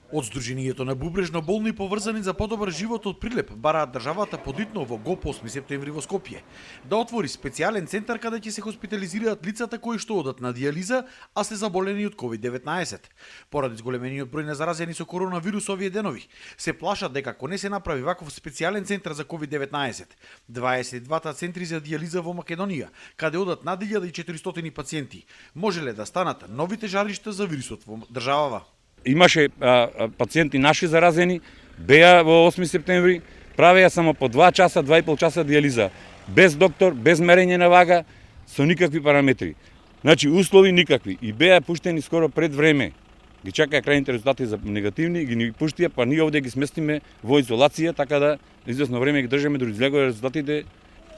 Од Сдруженијето на бубрежно болни поврзани за подобар живот од Прилеп бараат државата подитно во ГОП 8 септември во Скопје да отвори специјален центар каде ќе се хоспитализираат лицата кои што одат на дијализа, а се заболени од COVID-19. Поради зголемениот број на заразени со коронавирус овие денови, се плашат дека ако не се направи ваков специјален центар за COVID-19, 22 центри за дијализа во Македонија, каде одат над 1400 пациенти, можеле да станат новите жаришта за вирусот во државава. Имаше пациенти наши заразени, беа во 8 септември, правеа само по 2 часа, 2,5 часа дијализа, без доктор, без мерење на вага, со никакви параметри. Значи, услови никакви. И беа пуштени скоро пред време. Ги чакаа крајните резултати за негативни, ги ни пуштија, па ние овде ги сместиме во изолација, така да известно време ги држиме дори излегува резултатите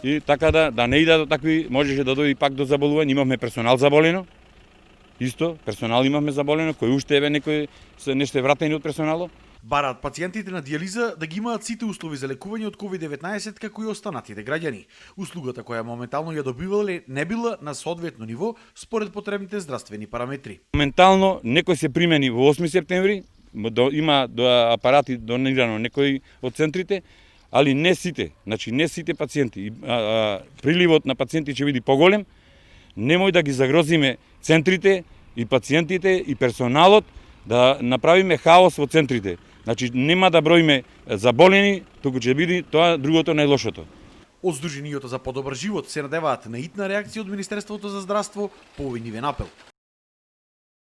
и така да не иде до такви, можеше да дојде пак до заболување, имавме персонал заболено. Исто, персонал имавме заболено, кој уште еве некои се нешто вратени од персоналот. Бараат пациентите на дијализа да ги имаат сите услови за лекување од COVID-19 како и останатите граѓани. Услугата која моментално ја добивале не била на соодветно ниво според потребните здравствени параметри. Моментално некој се примени во 8 септември, има апарати донирано некои од центрите, али не сите, значи не сите пациенти. Приливот на пациенти ќе биде поголем. Немој да ги загрозиме центрите и пациентите и персоналот, да направиме хаос во центрите. Значи нема да броиме заболени, туку ќе биде тоа другото најлошото. Од Сдруженијето за подобар живот се надеваат на итна реакција од Министерството за здравство по овој нивен апел.